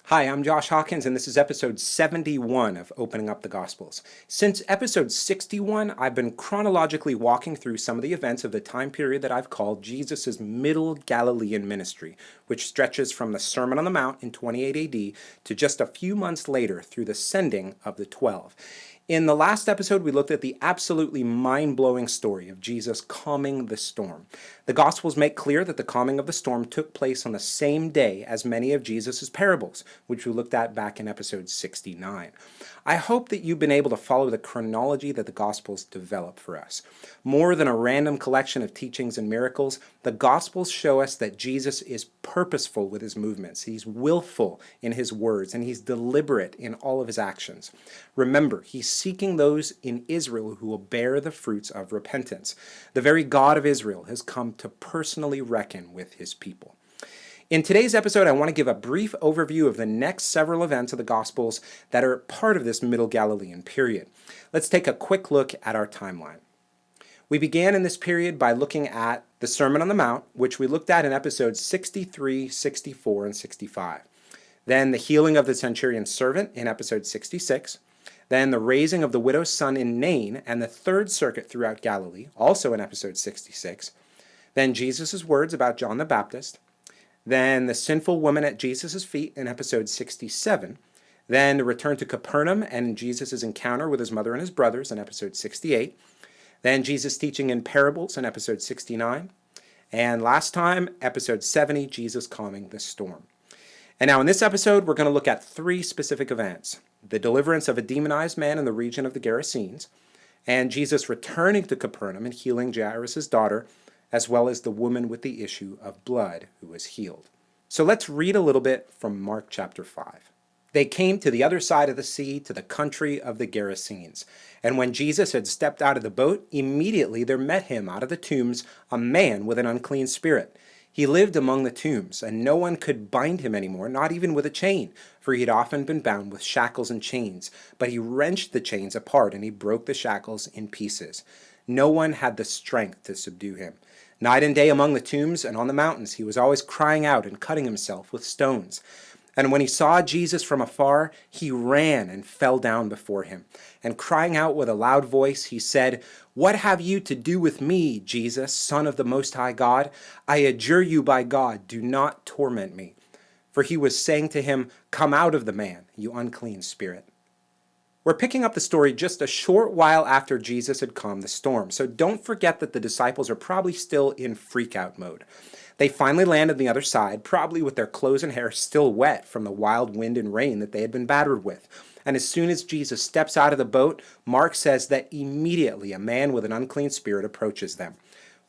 Hi, I'm Josh Hawkins, and this is episode 71 of Opening Up the Gospels. Since episode 61, I've been chronologically walking through some of the events of the time period that I've called Jesus' middle Galilean ministry, which stretches from the Sermon on the Mount in 28 AD to just a few months later through the sending of the 12. In the last episode, we looked at the absolutely mind-blowing story of Jesus calming the storm. The Gospels make clear that the calming of the storm took place on the same day as many of Jesus' parables, which we looked at back in episode 69. I hope that you've been able to follow the chronology that the Gospels develop for us. More than a random collection of teachings and miracles, the Gospels show us that Jesus is purposeful with his movements, he's willful in his words, and he's deliberate in all of his actions. Remember, he's seeking those in Israel who will bear the fruits of repentance. The very God of Israel has come to personally reckon with his people. In today's episode, I want to give a brief overview of the next several events of the Gospels that are part of this Middle Galilean period. Let's take a quick look at our timeline. We began in this period by looking at the Sermon on the Mount, which we looked at in episodes 63, 64, and 65. Then the healing of the centurion's servant in episode 66. Then the raising of the widow's son in Nain and the third circuit throughout Galilee, also in episode 66. Then Jesus' words about John the Baptist. Then the sinful woman at Jesus' feet in episode 67. Then the return to Capernaum and Jesus' encounter with his mother and his brothers in episode 68. Then Jesus teaching in parables in episode 69. And last time, episode 70, Jesus calming the storm. And now in this episode, we're going to look at three specific events. The deliverance of a demonized man in the region of the Gerasenes, and Jesus returning to Capernaum and healing Jairus' daughter, as well as the woman with the issue of blood who was healed. So let's read a little bit from Mark chapter 5. They came to the other side of the sea, to the country of the Gerasenes. And when Jesus had stepped out of the boat, immediately there met him out of the tombs a man with an unclean spirit. He lived among the tombs, and no one could bind him anymore, not even with a chain, for he had often been bound with shackles and chains. But he wrenched the chains apart, and he broke the shackles in pieces. No one had the strength to subdue him. Night and day among the tombs and on the mountains, he was always crying out and cutting himself with stones. And when he saw Jesus from afar, he ran and fell down before him. And crying out with a loud voice, he said, "What have you to do with me, Jesus, Son of the Most High God? I adjure you by God, do not torment me." For he was saying to him, "Come out of the man, you unclean spirit." We're picking up the story just a short while after Jesus had calmed the storm, so don't forget that the disciples are probably still in freak-out mode. They finally land on the other side, probably with their clothes and hair still wet from the wild wind and rain that they had been battered with. And as soon as Jesus steps out of the boat, Mark says that immediately a man with an unclean spirit approaches them.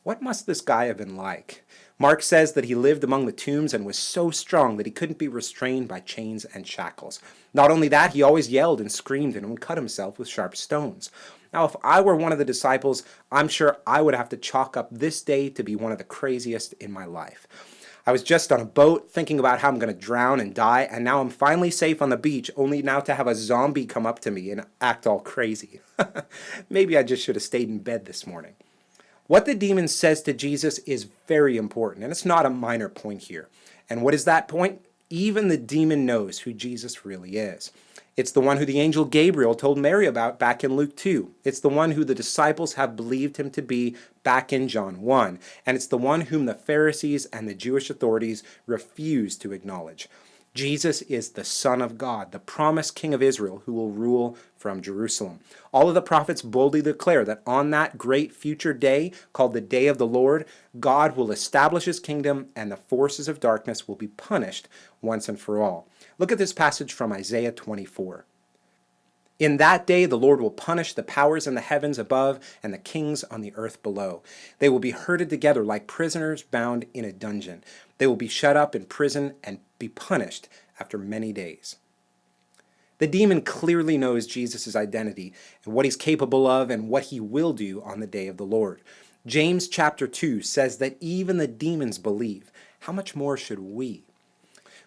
What must this guy have been like? Mark says that he lived among the tombs and was so strong that he couldn't be restrained by chains and shackles. Not only that, he always yelled and screamed and would cut himself with sharp stones. Now, if I were one of the disciples, I'm sure I would have to chalk up this day to be one of the craziest in my life. I was just on a boat thinking about how I'm going to drown and die, and now I'm finally safe on the beach, only now to have a zombie come up to me and act all crazy. Maybe I just should have stayed in bed this morning. What the demon says to Jesus is very important, and it's not a minor point here. And what is that point? Even the demon knows who Jesus really is. It's the one who the angel Gabriel told Mary about back in Luke 2. It's the one who the disciples have believed him to be back in John 1. And it's the one whom the Pharisees and the Jewish authorities refuse to acknowledge. Jesus is the Son of God, the promised King of Israel who will rule from Jerusalem. All of the prophets boldly declare that on that great future day, called the Day of the Lord, God will establish his kingdom and the forces of darkness will be punished once and for all. Look at this passage from Isaiah 24. In that day the Lord will punish the powers in the heavens above and the kings on the earth below. They will be herded together like prisoners bound in a dungeon. They will be shut up in prison and be punished after many days. The demon clearly knows Jesus' identity and what he's capable of and what he will do on the day of the Lord. James chapter 2 says that even the demons believe. How much more should we?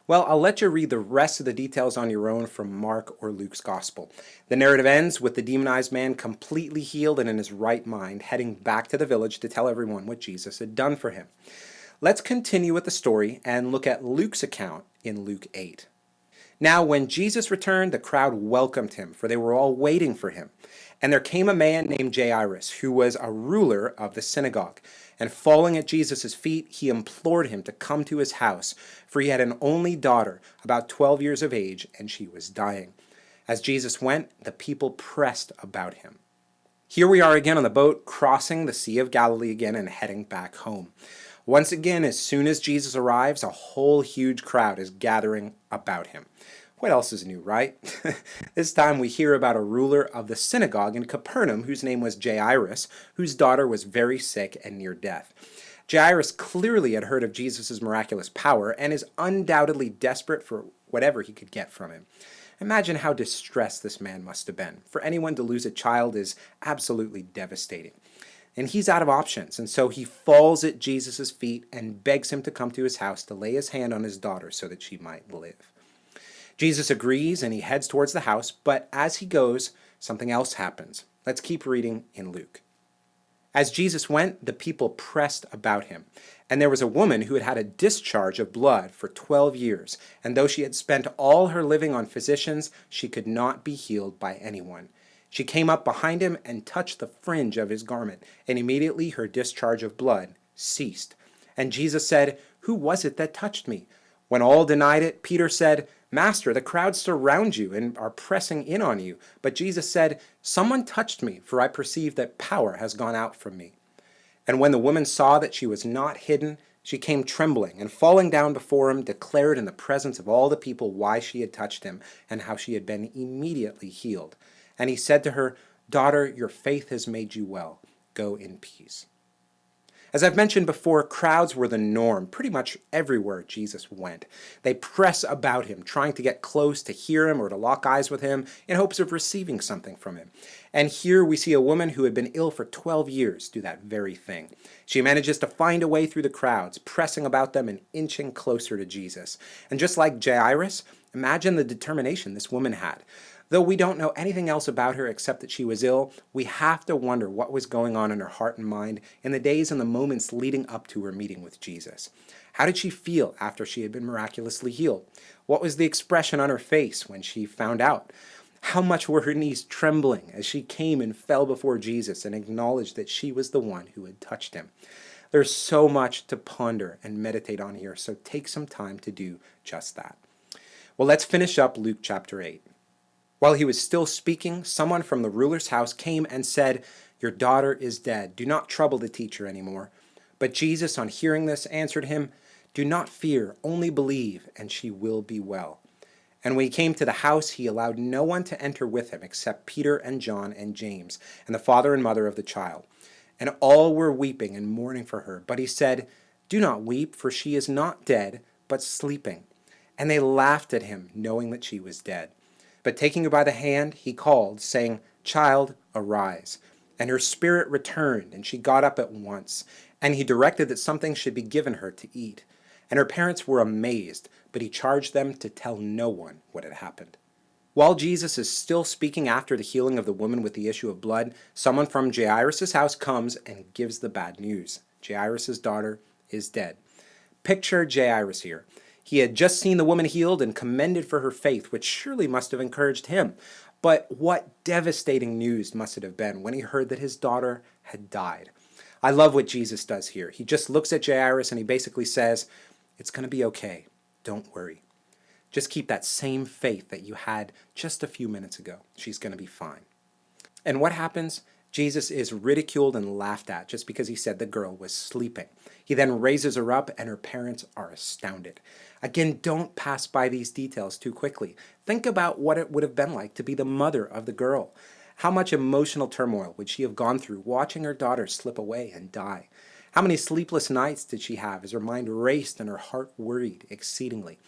Well, I'll let you read the rest of the details on your own from Mark or Luke's Gospel. The narrative ends with the demonized man completely healed and in his right mind, heading back to the village to tell everyone what Jesus had done for him. Let's continue with the story and look at Luke's account in Luke 8. Now, when Jesus returned, the crowd welcomed him, for they were all waiting for him. And there came a man named Jairus, who was a ruler of the synagogue. And falling at Jesus' feet, he implored him to come to his house, for he had an only daughter, about 12 years of age, and she was dying. As Jesus went, the people pressed about him. Here we are again on the boat, crossing the Sea of Galilee again and heading back home. Once again, as soon as Jesus arrives, a whole huge crowd is gathering about him. What else is new, right? This time we hear about a ruler of the synagogue in Capernaum whose name was Jairus, whose daughter was very sick and near death. Jairus clearly had heard of Jesus' miraculous power and is undoubtedly desperate for whatever he could get from him. Imagine how distressed this man must have been. For anyone to lose a child is absolutely devastating. And he's out of options, and so he falls at Jesus' feet and begs him to come to his house to lay his hand on his daughter so that she might live. Jesus agrees and he heads towards the house, but as he goes, something else happens. Let's keep reading in Luke. As Jesus went, the people pressed about him. And there was a woman who had had a discharge of blood for 12 years, and though she had spent all her living on physicians, she could not be healed by anyone. She came up behind him and touched the fringe of his garment, and immediately her discharge of blood ceased. And Jesus said, "Who was it that touched me?" When all denied it, Peter said, "Master, the crowds surround you and are pressing in on you." But Jesus said, "Someone touched me, for I perceive that power has gone out from me." And when the woman saw that she was not hidden, she came trembling, and falling down before him, declared in the presence of all the people why she had touched him, and how she had been immediately healed. And he said to her, "Daughter, your faith has made you well. Go in peace." As I've mentioned before, crowds were the norm pretty much everywhere Jesus went. They press about him, trying to get close to hear him or to lock eyes with him in hopes of receiving something from him. And here we see a woman who had been ill for 12 years do that very thing. She manages to find a way through the crowds, pressing about them and inching closer to Jesus. And just like Jairus, imagine the determination this woman had. Though we don't know anything else about her except that she was ill, we have to wonder what was going on in her heart and mind in the days and the moments leading up to her meeting with Jesus. How did she feel after she had been miraculously healed? What was the expression on her face when she found out? How much were her knees trembling as she came and fell before Jesus and acknowledged that she was the one who had touched him? There's so much to ponder and meditate on here, so take some time to do just that. Well, let's finish up Luke chapter 8. While he was still speaking, someone from the ruler's house came and said, "Your daughter is dead. Do not trouble the teacher anymore." But Jesus, on hearing this, answered him, "Do not fear, only believe, and she will be well." And when he came to the house, he allowed no one to enter with him except Peter and John and James, and the father and mother of the child. And all were weeping and mourning for her. But he said, "Do not weep, for she is not dead, but sleeping." And they laughed at him, knowing that she was dead. But taking her by the hand, he called, saying, "Child, arise." And her spirit returned, and she got up at once. And he directed that something should be given her to eat. And her parents were amazed, but he charged them to tell no one what had happened. While Jesus is still speaking after the healing of the woman with the issue of blood, someone from Jairus' house comes and gives the bad news. Jairus' daughter is dead. Picture Jairus here. He had just seen the woman healed and commended for her faith, which surely must have encouraged him. But what devastating news must it have been when he heard that his daughter had died. I love what Jesus does here. He just looks at Jairus and he basically says, "It's going to be okay. Don't worry. Just keep that same faith that you had just a few minutes ago. She's going to be fine." And what happens? Jesus is ridiculed and laughed at just because he said the girl was sleeping. He then raises her up and her parents are astounded. Again, don't pass by these details too quickly. Think about what it would have been like to be the mother of the girl. How much emotional turmoil would she have gone through watching her daughter slip away and die? How many sleepless nights did she have as her mind raced and her heart worried exceedingly?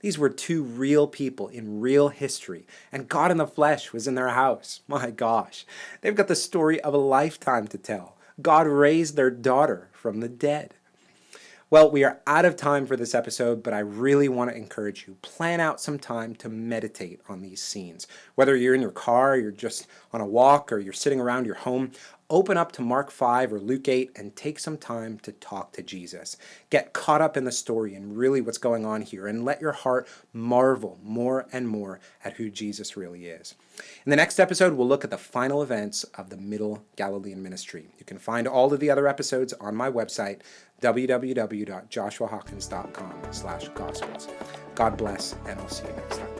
These were two real people in real history, and God in the flesh was in their house. My gosh, they've got the story of a lifetime to tell. God raised their daughter from the dead. Well, we are out of time for this episode, but I really want to encourage you. Plan out some time to meditate on these scenes. Whether you're in your car, you're just on a walk, or you're sitting around your home, Open up to Mark 5 or Luke 8 and take some time to talk to Jesus. Get caught up in the story and really what's going on here, and let your heart marvel more and more at who Jesus really is. In the next episode, we'll look at the final events of the Middle Galilean ministry. You can find all of the other episodes on my website, www.joshuahawkins.com/gospels. God bless, and I'll see you next time.